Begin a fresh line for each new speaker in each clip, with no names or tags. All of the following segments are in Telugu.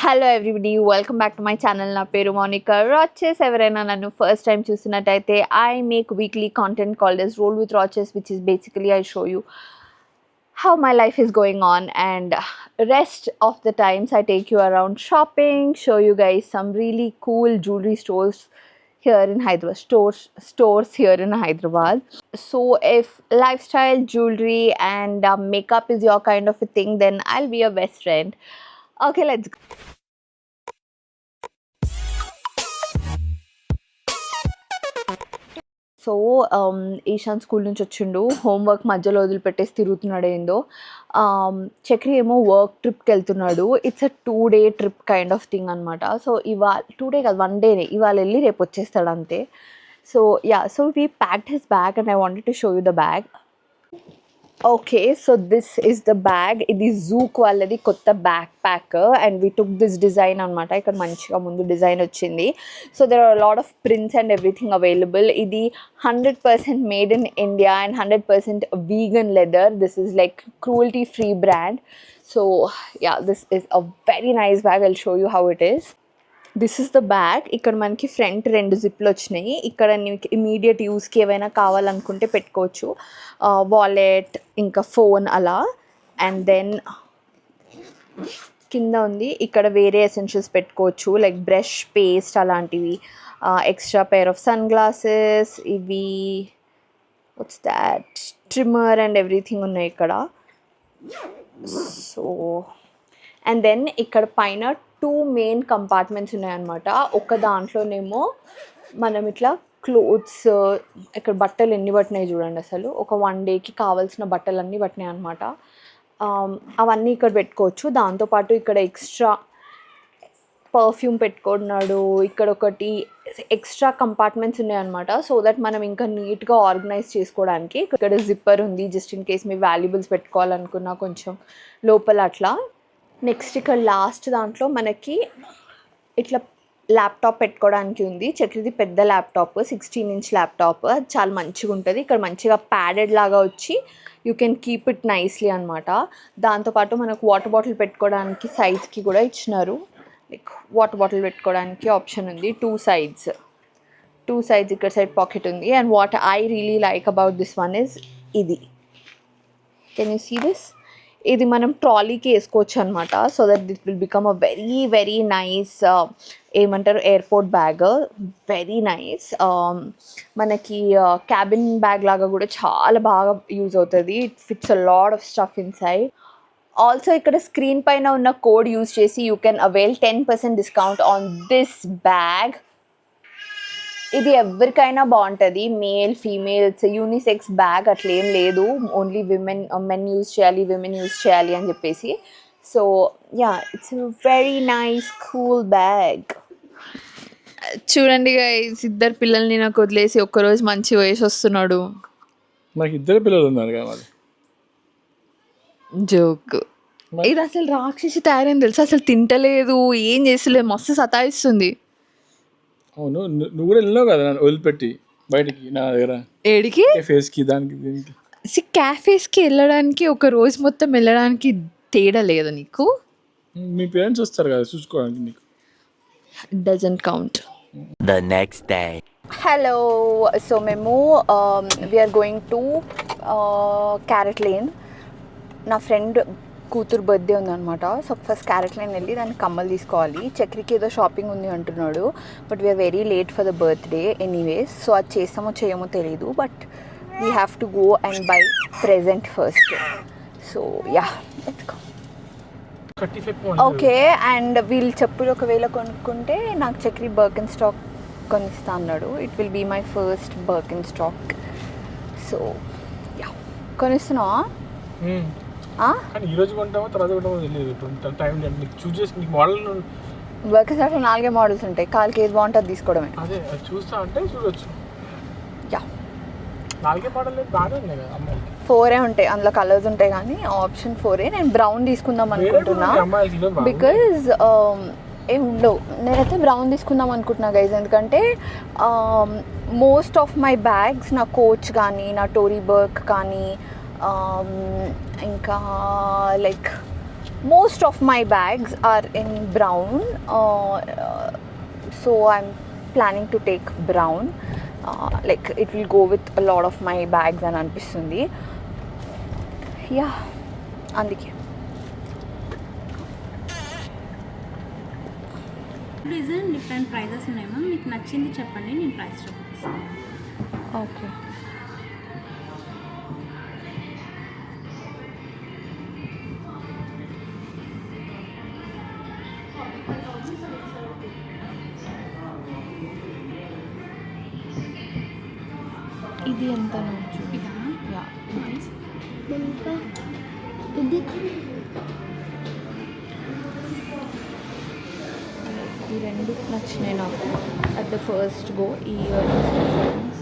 Hello everybody, welcome back to my channel. నా పేరు మోనికా రాచెస్. ఎవరైనా నన్ను ఫస్ట్ టైం చూసినట్టయితే I make weekly content called as roll with Raches, which is basically I show you how my life is going on, and rest of the times I take you around shopping, show you guys some really cool jewelry stores here in Hyderabad, stores here in Hyderabad. So if lifestyle, jewelry and makeup is your kind of a thing, then I'll be your best friend. Okay, let's go. So Ishan school నుంచి వచ్చిండు, హోంవర్క్ మధ్యలో వదిలిపెట్టేసి తిరుగుతున్నాడు ఏందో. చక్రి ఏమో వర్క్ ట్రిప్కి వెళ్తున్నాడు. It's a 2 day trip kind of thing అనమాట. సో ఇవాళ 2 day కాదు, 1 day, ఇవాళ వెళ్ళి రేపు వచ్చేస్తాడు అంతే. So so we packed his bag and I wanted to show you the bag. Okay, so this is the bag. ఇది జూక్ వాళ్ళది కొత్త backpack and we took this design అనమాట. ఇక్కడ మంచిగా ముందు డిజైన్ వచ్చింది. So there are lot of prints and everything available. ఇది 100% made in India and 100% vegan leather. This is like cruelty free brand. So this is a very nice bag. I'll show you how it is. This is the bag. ఇక్కడ మనకి ఫ్రంట్ 2 జిప్లు వచ్చినాయి. ఇక్కడ నీకు ఇమీడియట్ యూస్కి ఏవైనా కావాలనుకుంటే పెట్టుకోవచ్చు, వాలెట్ ఇంకా ఫోన్ అలా. అండ్ దెన్ కింద ఉంది, ఇక్కడ వేరే ఎసెన్షియల్స్ పెట్టుకోవచ్చు లైక్ బ్రష్, పేస్ట్ అలాంటివి, extra pair of sunglasses, ఇవి what's that, trimmer and everything ఉన్నాయి ఇక్కడ. సో అండ్ దెన్ ఇక్కడ పైన 2 మెయిన్ కంపార్ట్మెంట్స్ ఉన్నాయన్నమాట. ఒక దాంట్లోనేమో మనం ఇట్లా క్లోత్స్, ఇక్కడ బట్టలు ఎన్ని పట్టినాయి చూడండి అసలు. ఒక 1 dayకి కావాల్సిన బట్టలు అన్నీ పట్టినాయి అనమాట. అవన్నీ ఇక్కడ పెట్టుకోవచ్చు. దాంతోపాటు ఇక్కడ ఎక్స్ట్రా పర్ఫ్యూమ్ పెట్టుకున్నాడు. ఇక్కడ ఒకటి ఎక్స్ట్రా కంపార్ట్మెంట్స్ ఉన్నాయన్నమాట, సో దట్ మనం ఇంకా నీట్గా ఆర్గనైజ్ చేసుకోవడానికి. ఇక్కడ జిప్పర్ ఉంది, జస్ట్ ఇన్ కేస్ మీ వాల్యుబుల్స్ పెట్టుకోవాలనుకున్నా కొంచెం లోపల అట్లా. నెక్స్ట్ ఇక్కడ లాస్ట్ దాంట్లో మనకి ఇట్లా ల్యాప్టాప్ పెట్టుకోవడానికి ఉంది. చక్రిది పెద్ద ల్యాప్టాప్, 16-inch ల్యాప్టాప్. అది చాలా మంచిగా ఉంటుంది. ఇక్కడ మంచిగా ప్యాడెడ్ లాగా వచ్చి you can keep it nicely అనమాట. దాంతోపాటు మనకు వాటర్ బాటిల్ పెట్టుకోవడానికి సైజ్కి కూడా ఇచ్చినారు. లైక్ వాటర్ బాటిల్ పెట్టుకోవడానికి ఆప్షన్ ఉంది. 2 sides ఇక్కడ సైడ్ పాకెట్ ఉంది. And what I really like about this one is ఇది. Can you see this? ఇది మనం ట్రాలీకి వేసుకోవచ్చు అనమాట. So that it will become a very very nice ఏమంటారు ఎయిర్పోర్ట్ బ్యాగ్. Very nice. మనకి క్యాబిన్ బ్యాగ్ లాగా కూడా చాలా బాగా యూజ్ అవుతుంది. It fits a lot of stuff inside. Also ఇక్కడ స్క్రీన్ పైన ఉన్న కోడ్ యూజ్ చేసి you can avail 10% discount on this bag. ఇది ఎవరికైనా బాగుంటుంది, మేల్ ఫీమేల్స్ యూనిసెక్స్ బ్యాగ్ అట్లా ఏం లేదు. ఓన్లీ మెన్ యూజ్ చేయాలి, విమెన్ యూజ్ చేయాలి అని చెప్పేసి. So it's very nice cool bag. చూడండి గైస్, 2 పిల్లల్ని నాకు వదిలేసి ఒక్కరోజు మంచి వయసు వస్తున్నాడు.
నాకు 2 పిల్లలు ఉన్నారు కదా.
జోక్. ఇది అసలు రాక్షసి తయారైంది తెలుసా. అసలు తింటలేదు, ఏం చేస్తలేదు, మస్తు సతాయిస్తుంది.
అవును, నువ్వు కూడా వెళ్ళినావు కదా నన్ను వదిలిపెట్టి బయటికి నా దగ్గర.
ఏడికి?
కేఫేస్కి, దానికి దీనికి.
క్యాఫేస్కి వెళ్ళడానికి, ఒక రోజు మొత్తం వెళ్ళడానికి తేడా లేదా నీకు?
మీ పేరెంట్స్ వస్తారు కదా చూసుకోవడానికి, నీకు
doesn't count.
The next day.
Hello, so మేము we're going to CaratLane. నా ఫ్రెండ్ కూతురు బర్త్డే ఉందన్నమాట. సో ఫస్ట్ క్యారెట్ లైన్ వెళ్ళి దానికి కమ్మలు తీసుకోవాలి. చక్రికి ఏదో షాపింగ్ ఉంది అంటున్నాడు, but we're very late for the birthday anyways. So అది చేస్తామో చేయమో తెలీదు, but we have to go and buy present first. So let's go. Okay, and వీళ్ళు చెప్పులు ఒకవేళ కొనుక్కుంటే నాకు చక్రి బర్కిన్ స్టాక్ కొనిస్తా అన్నాడు. It will be my first Birkenstock. So కొనిస్తున్నావా?
ఈరోజు కొంటామో తర్వాత కొంటామో తెలియదు. టైం చూస్ చేసి నీకు మోడల్
బర్కిన్ స్టాక్లో 4 మోడల్స్ ఉంటాయి. కాళ్ళకి ఏది బాగుంటుంది తీసుకోవడమే.
అదే చూస్తా అంటే చూడొచ్చు. 4 మోడల్ బాగానే ఉన్నాయి కదా అమ్మాయికి.
4 ఉంటాయి అందులో, కలర్స్ ఉంటాయి కానీ ఆప్షన్ 4. నేను బ్రౌన్ తీసుకుందాం అనుకుంటున్నా బికాజ్ ఏమి ఉండవు. నేనైతే బ్రౌన్ తీసుకుందాం అనుకుంటున్నా గైజ్, ఎందుకంటే మోస్ట్ ఆఫ్ మై బ్యాగ్స్ నా కోచ్ కానీ, నా టోరీ బర్క్ కానీ, ఇంకా like most of my bags are in brown, so I'm planning to take brown, like it will go with a lot of my bags అని అనిపిస్తుంది. యా అందుకే
డిఫరెంట్ ప్రైజెస్ ఉన్నాయి మ్యామ్. మీకు నచ్చింది చెప్పండి, నేను ప్రైస్ చూపిస్తాను.
ఓకే. ఇది ఎంత నుంచి?
ఇదా?
యా
ఇది
ఈ రెండు నచ్చినాయి నాకు. అట్ ద ఫస్ట్ గో ఈ ఇయర్ రింగ్స్.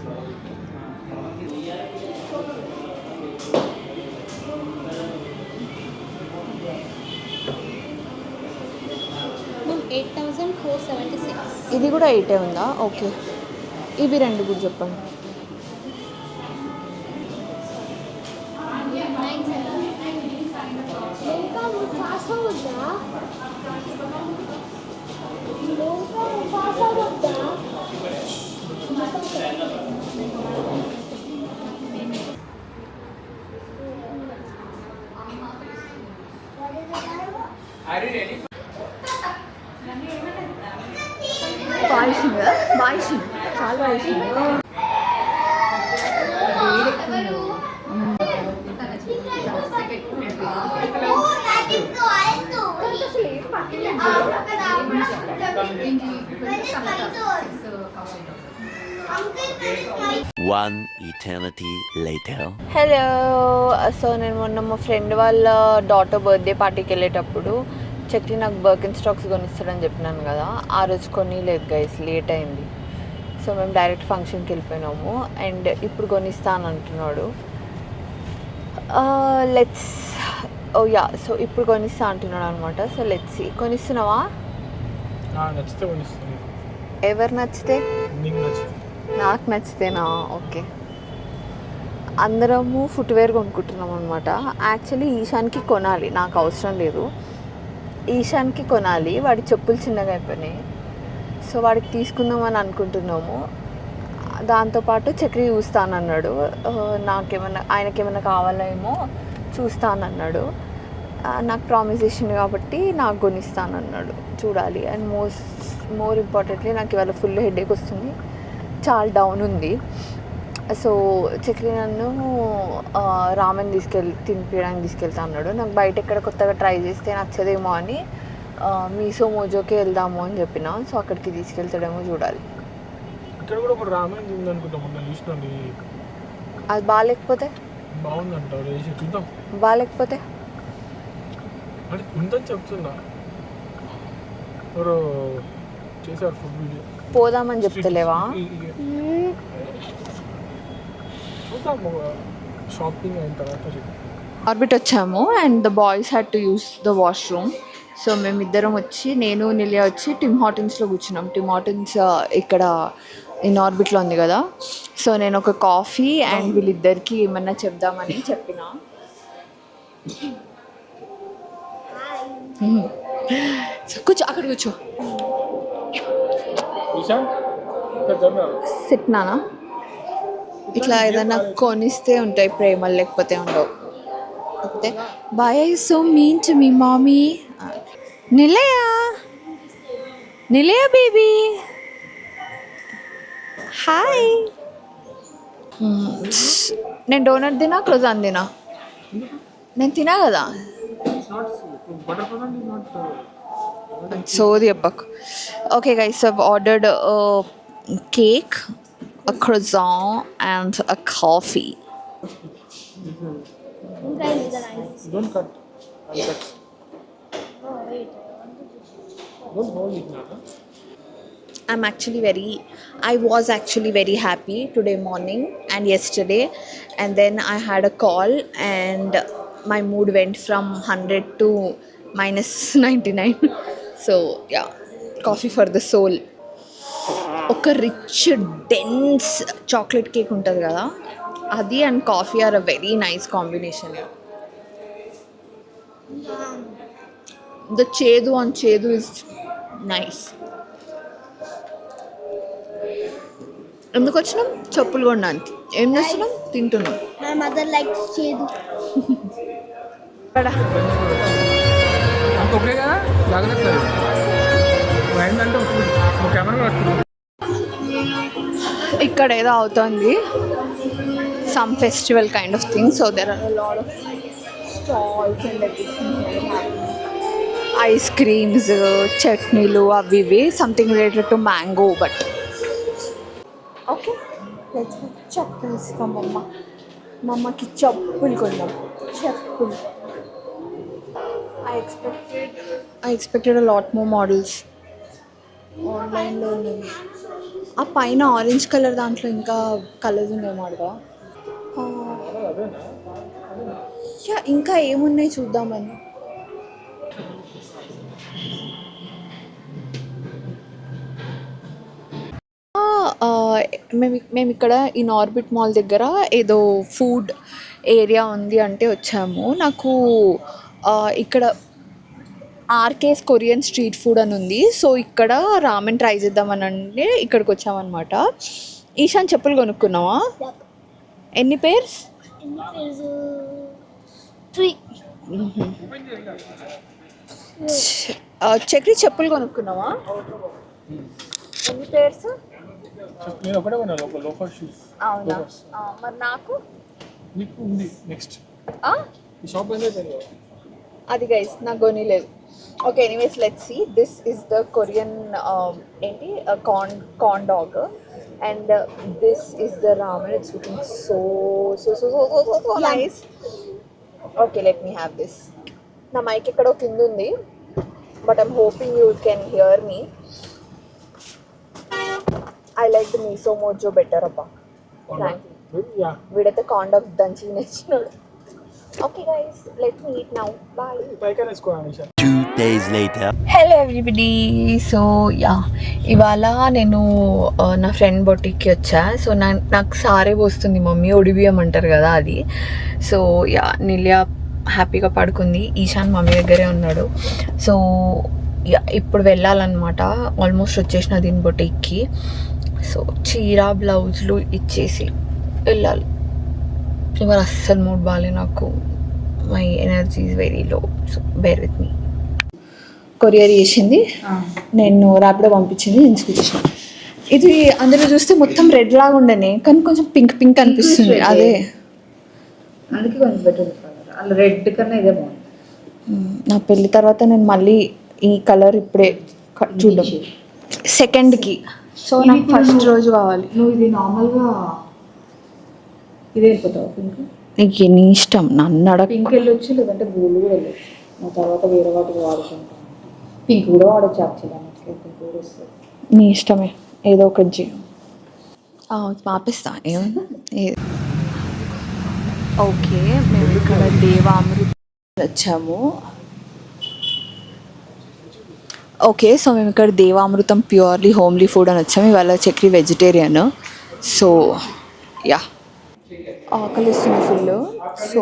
మ్యామ్ 8476.
ఇది కూడా 8 ఉందా? ఓకే. ఇవి రెండు కూడా చెప్పండి. బాయిసిందా? బాయిసింది, చాలా బాయిసింది.
One eternity later.
Hello. So నేను మొన్న మా ఫ్రెండ్ వాళ్ళ డాటర్ బర్త్డే పార్టీకి వెళ్ళేటప్పుడు చక్రి నాకు బర్కిన్ స్టాక్స్ కొనిస్తాడని చెప్పినాను కదా, ఆ రోజు కొనిలేదు గైస్, లేట్ అయింది. సో మేము డైరెక్ట్ ఫంక్షన్కి వెళ్ళిపోయినాము అండ్ ఇప్పుడు కొనిస్తాను అంటున్నాడు. లెట్స్ ఓ యా, సో ఇప్పుడు కొనిస్తా అంటున్నాడు అనమాట. సో లెట్స్ కొనిస్తున్నావా?
నచ్చితే కొనిస్తాను.
ఎవరు నచ్చితే?
నీకు నచ్చితే.
నాకు నచ్చితేనా? ఓకే. అందరము ఫుట్వేర్ కొనుక్కుంటున్నాం అనమాట. యాక్చువల్లీ ఈశాన్కి కొనాలి, నాకు అవసరం లేదు. ఈశాన్కి కొనాలి, వాడి చెప్పులు చిన్నగా అయిపోయినాయి. సో వాడికి తీసుకుందామని అనుకుంటున్నాము. దాంతోపాటు చక్రి చూస్తానన్నాడు, నాకేమన్నా ఆయనకేమన్నా కావాలేమో చూస్తానన్నాడు. నాకు ప్రామిస్ చేసింది కాబట్టి నాకు కొనిస్తానన్నాడు, చూడాలి. అండ్ మోర్ ఇంపార్టెంట్లీ నాకు ఇవాళ ఫుల్ హెడేక్ వస్తుంది, చాలా డౌన్ ఉంది. సో చక్రి నన్ను రామెన్ తినిపించడానికి తీసుకెళ్తా అన్నాడు. నాకు బయట ఎక్కడ కొత్తగా ట్రై చేస్తే నచ్చదేమో అని మీసో మోజోకే వెళ్దాము అని చెప్పిన. సో అక్కడికి తీసుకెళ్తాడేమో చూడాలి.
ఇక్కడ కూడా ఒక రామాయణం ఉంది అనుకుంటా, మొన్న చూసినండి.
అది బాగాలేకపోతే?
బాగుందంట, చూద్దాం.
బాగాలేకపోతే
అంటే ఉందని చెప్తున్నా, ఎవరో చేశారు ఫుడ్ వీడియో.
పోదామని చెప్తలేవా?
చూద్దాం, షాపింగ్ అయిన తర్వాత.
ఆర్బిట్ వచ్చాము and the boys had to use the washroom. So మేమిద్దరం వచ్చి, నేను నిలియా వచ్చి టిమ్ హార్టన్స్లో కూర్చున్నాం. టిమ్ హార్టన్స్ ఇక్కడ ఇన్ ఆర్బిట్లో ఉంది కదా. సో నేను ఒక కాఫీ అండ్ వీళ్ళిద్దరికి ఏమన్నా చెప్దామని చెప్పిన. కూర్చో, అక్కడ కూర్చో. సిట్ నానా. ఇట్లా ఏదైనా కొనిస్తే ఉంటాయి ప్రేమలు, లేకపోతే ఉండవు. లేకపోతే bye I so mean to me mommy. Nilaya baby hi. నేను డోనట్ తినా, క్రోజాన్ తినా? నేను తినా కదా. సోది చెప్పకు. Okay guys, I've ordered a cake, a croissant and a coffee.
Don't cut. I'll cut.
Oh wait,
Don't hold it now.
I was actually very happy today morning and yesterday, and then I had a call and my mood went from 100 to -99. So yeah, coffee for the soul. ఒక రిచ్ డెన్స్ చాక్లెట్ కేక్ ఉంటుంది కదా, అది and coffee or a very nice combination. The చేదు ఆన్ చేదు ఇస్ నైస్. ఎందుకు వచ్చినాం? చెప్పులు కొనడానికి. ఏం చేస్తున్నాం? తింటున్నాం.
My mother likes chedu.
ఇక్కడ
అంత ఓకే కదా, జాగ్రత్త అయిందంటే ఒక కెమెరా పట్టుకుంది.
ఇక్కడ ఏదో అవుతుంది, some festival kind of thing. So there are a lot of stalls and ice creams, చట్నీలు, అవి ఇవి something related to mango. But okay, చెప్పులు ఇస్తాం అమ్మ. మా అమ్మకి చెప్పులు కొన్నాం. చెప్పులు I expected a lot more models. ఆన్లైన్లో ఉన్నవి. ఆ పైన ఆరెంజ్ కలర్ దాంట్లో ఇంకా కలర్స్ ఉన్నాయి మాడగా. ఇంకా ఏమున్నాయి చూద్దామని. మేము ఇక్కడ ఇన్ ఆర్బిట్ మాల్ దగ్గర ఏదో ఫుడ్ ఏరియా ఉంది అంటే వచ్చాము. నాకు ఇక్కడ ఆర్కేస్ కొరియన్ స్ట్రీట్ ఫుడ్ అని ఉంది. సో ఇక్కడ రామెన్ ట్రై చేద్దామని అంటే ఇక్కడికి వచ్చామన్నమాట. ఈశాన్ చెప్పులు కొనుక్కున్నావా? ఎన్ని పేర్స్?
Is 3.
చక్రి చెప్పులు కొనుక్కున్నావా? ఎన్ని పేర్స్?
నేను ఒకటే కొన్నాను, ఒక లోఫర్ షూస్.
అవునా? మరి నాకు
నీకు ఉంది నెక్స్ట్. ఈ షాప్ ఏంటో
అది గైస్ నాకు కొనిలేదు. Okay, anyways let's see. This is the Korean ఏంటి corn dog and this is the ramen. It's looking so so so so so so so nice. Okay, let me have this. నా మైక్ ఎక్కడో కింద ఉంది, but I'm hoping you can hear me. I like the miso mojo better అబ్బా. వీడైతే కార్న్ డాగ్ దంచి నేర్చినాడు. Okay guys, let me eat now. Bye.
2 days later.
Hello everybody. So ఇవాళ నేను నా ఫ్రెండ్ బొటిక్కి వచ్చా. సో నాకు సారే పోస్తుంది మమ్మీ, ఒడిబియ్యం అంటారు కదా అది. సో నిలియా హ్యాపీగా పడుకుంది, ఈశాన్ మమ్మీ దగ్గరే ఉన్నాడు. సో ఇప్పుడు వెళ్ళాలన్నమాట. ఆల్మోస్ట్ వచ్చేసిన దీని బొటిక్కి. సో చీర బ్లౌజులు ఇచ్చేసి వెళ్ళాలి. ఇవాళ అస్సలు మూడ్ బాగాలే నాకు. My energy is very low. So bear with me. Courier చేసింది, నేను ర్యాపిడో పంపించింది, నేను తీసుకొచ్చిన. ఇది అందులో చూస్తే మొత్తం రెడ్ లాగా ఉండనే, కానీ కొంచెం పింక్ పింక్ అనిపిస్తుంది. అదే
అందుకే కొంచెం బెటర్ కలర్. అలా రెడ్ కన్నా ఇదే బాగుంది.
నా పెళ్ళి తర్వాత నేను మళ్ళీ ఈ కలర్ ఇప్పుడే చూద్దాం సెకండ్కి. సో నాకు ఫస్ట్ రోజు కావాలి.
నువ్వు ఇది నార్మల్గా ఇదే వెళ్ళిపోతావు పింక్.
నీకు నీ ఇష్టం, నన్ను అడగ.
పింక్ వెళ్ళొచ్చు, లేదంటే గోల్డ్ కూడా వెళ్ళొచ్చు. ఆ తర్వాత వేరే వాటికి వాడుకుంటాను. పింక్ కూడా వాడచ్చు యాక్చువల్గా. పింక్ కూడా వస్తుంది.
నీ ఇష్టమే, ఏదో ఒకటి చేయి. పాపిస్తా ఏమైంది. ఓకే, మేము ఇక్కడ దేవామృతం వచ్చాము. ఓకే, సో మేము ఇక్కడ దేవామృతం ప్యూర్లీ హోమ్లీ ఫుడ్ అని వచ్చాము. ఇవాళ చక్రి వెజిటేరియన్. సో ఆకలిస్తుంది ఫుల్. సో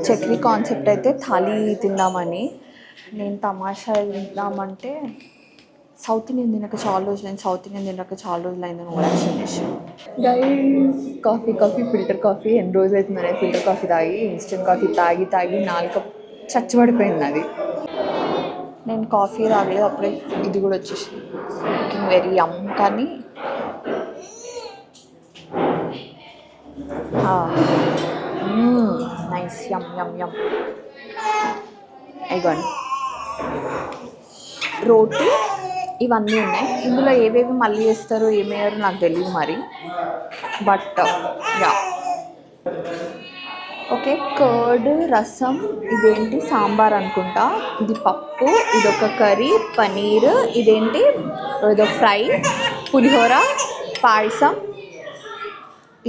చక్రి కాన్సెప్ట్ అయితే థాలీ తిందామని. నేను తమాషా తిందామంటే సౌత్ ఇండియన్ తినక చాలా రోజులైంది, సౌత్ ఇండియన్ తినక చాలా రోజులైంది అని యాక్షన్ చేసాను. కాఫీ ఫిల్టర్ కాఫీ ఎన్ని రోజులు అవుతుందనే ఫిల్టర్ కాఫీ తాగి, ఇన్స్టెంట్ కాఫీ తాగి నాలుక చచ్చిపడిపోయింది అది. నేను కాఫీ తాగలేదు, అప్పుడే ఇది కూడా వచ్చేసింది. లుకింగ్ వెరీ యమ్. కానీ నైస్, యమ్ యమ్ యమ్. ఇగోండి రోటీ ఇవన్నీ ఉన్నాయి. ఇందులో ఏవేవి మళ్ళీ వేస్తారో ఏమేయారో నాకు తెలియదు మరి. బట్ ఓకే, కర్డ్, రసం, ఇదేంటి సాంబార్ అనుకుంటా, ఇది పప్పు, ఇదొక కర్రీ, పనీర్, ఇదేంటి ఏదో ఫ్రై, పులిహోర, పాయసం,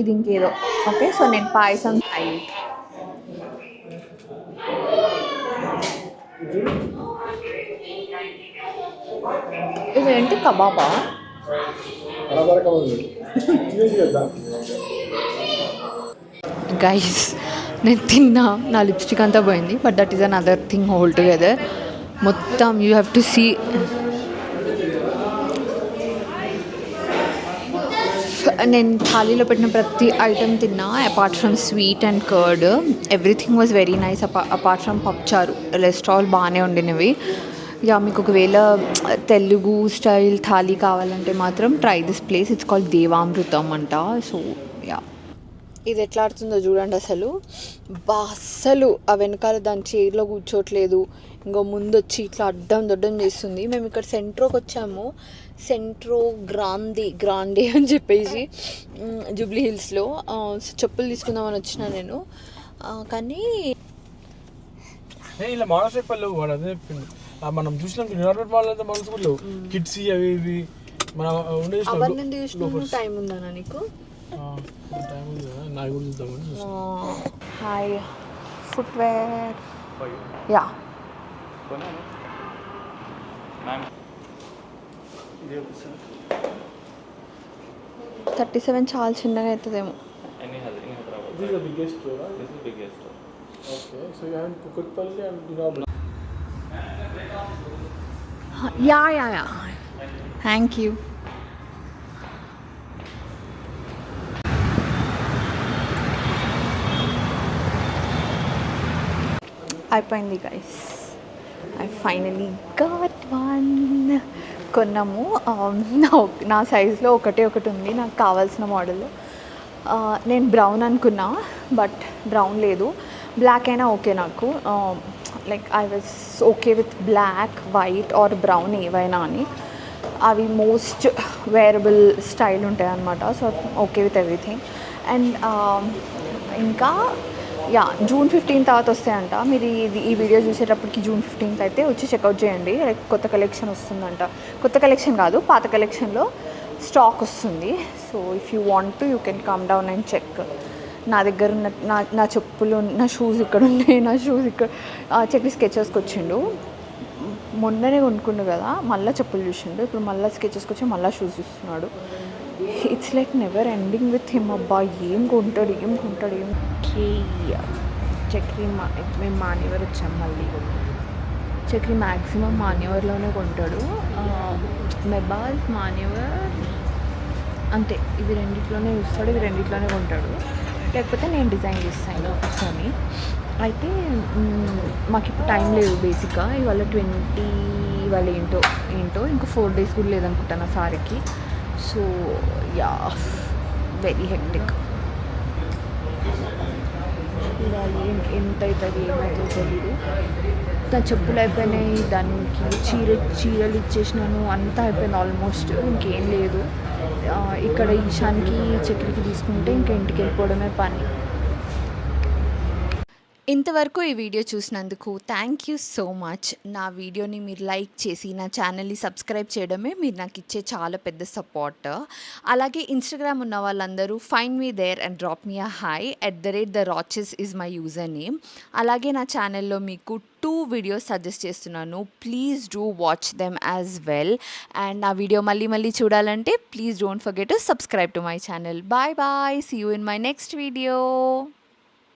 ఇది ఇంకేదో. ఓకే, సో నేను పాయసం ఇదేంటి కబాబా? గైస్ నేను తిన్నా, నా లిప్స్టిక్ అంతా పోయింది. But that is another thing whole together. మొత్తం యూ హ్యావ్ టు సీ. నేను థాలీలో పెట్టిన ప్రతి ఐటెం తిన్నా apart from sweet and curd. Everything was very nice apart from పప్చారు. రెస్టాల్ బాగానే ఉండినవి. యా, మీకు ఒకవేళ తెలుగు స్టైల్ థాలీ కావాలంటే మాత్రం try this place. It's called Devamrutham అంట. సో యా, ఇది ఎట్లా ఆడుతుందో చూడండి అసలు. అస్సలు ఆ వెనకాల దాని చైర్లో కూర్చోట్లేదు, ఇంకో ముందు వచ్చి ఇట్లా అడ్డం దొడ్డం చేస్తుంది. మేము ఇక్కడ సెంట్రోకి వచ్చాము, సెంట్రో గ్రాండే అని చెప్పేసి జూబ్లీ హిల్స్లో. చెప్పులు తీసుకుందామని వచ్చిన నేను, కానీ
ఇలా మోడల్ షేప్ లేవు. వాడు అదే చెప్పింది. మనం చూసినాం న్యూయార్క్ మాల్ అయితే మోడల్స్ కూడా లేవు. కిడ్స్ అవి ఇవి మనం
అవన్నీ చూసిన టైం ఉందన్నా నీకు?
టైం ఉంది కదా, నాకు కూడా చూద్దామని.
Hi footwear. యా, $37 చాలా చిన్నగా అవుతుందేమో.
This is the biggest store, right? This is the biggest store. Okay, so you have in Kukatpalli and Dinabla.
Yeah, thank you. అయిపోయింది guys, I finally got one. కొన్నాము. నా సైజులో ఒకటి ఉంది నాకు కావాల్సిన మోడల్. నేను బ్రౌన్ అనుకున్నా, బట్ బ్రౌన్ లేదు. బ్లాక్ అయినా ఓకే నాకు. Like I was okay with black, white or brown ఏవైనా అని. అవి మోస్ట్ వేరబుల్ స్టైల్ ఉంటాయి అన్నమాట. So okay with everything. And ఇంకా యా, June 15 తర్వాత వస్తాయంట. మీరు ఈ వీడియో చూసేటప్పటికి June 15 అయితే వచ్చి చెక్అవుట్ చేయండి. లైక్ కొత్త కలెక్షన్ వస్తుందంట. కొత్త కలెక్షన్ కాదు, పాత కలెక్షన్లో స్టాక్ వస్తుంది. So if you want to you can come down and check. నా దగ్గర ఉన్న నా చెప్పులు, నా షూస్ ఇక్కడ ఉన్నాయి. నా షూస్ ఇక్కడ చెక్కి స్కెచెస్కి వచ్చిండు. మొన్ననే కొనుక్కుండు కదా, మళ్ళీ చెప్పులు చూసిండు. ఇప్పుడు మళ్ళీ స్కెచెస్కి వచ్చి మళ్ళీ షూస్ చూస్తున్నాడు. It's like never ending with him. అబ్బా ఏం కొంటాడు. చక్రీ మేము మాన్యవర్ వచ్చాం. మళ్ళీ చక్రీ మ్యాక్సిమం మాన్యవర్లోనే కొంటాడు. మెబాల్, మాన్యవర్ అంతే. ఇవి రెండిట్లోనే చూస్తాడు, ఇవి రెండిట్లోనే కొంటాడు. లేకపోతే నేను డిజైన్ చేస్తాను కూర్చొని. అయితే మాకు ఇప్పుడు టైం లేదు బేసిక్గా. ఇవాళ 20, ఇవాళ ఏంటో ఇంకా 4 days కూడా లేదనుకుంటాను ఆ సారీకి. So yeah, very hectic. ఇవాళ ఎంత అవుతుంది ఏమవుతుందో తెలీదు. నా చెప్పులు అయిపోయినాయి, దానికి చీరలు ఇచ్చేసినాను, అంతా అయిపోయింది ఆల్మోస్ట్. ఇంకేం లేదు. ఇక్కడ ఈశాన్కి చక్రికి తీసుకుంటే ఇంకా ఇంటికి వెళ్ళిపోవడమే పని. ఇంతవరకు ఈ వీడియో చూసినందుకు థ్యాంక్ యూ సో మచ్. నా వీడియోని మీరు లైక్ చేసి నా ఛానల్ని సబ్స్క్రైబ్ చేయడమే మీరు నాకు ఇచ్చే చాలా పెద్ద సపోర్ట్. అలాగే ఇన్స్టాగ్రామ్ ఉన్న వాళ్ళందరూ find me there and drop me a hi @theRoches is my username. అలాగే నా ఛానల్లో మీకు 2 వీడియోస్ సజెస్ట్ చేస్తున్నాను. Please do watch them as well. And నా వీడియో మళ్ళీ చూడాలంటే please don't forget to subscribe to my channel. Bye, see you in my next video.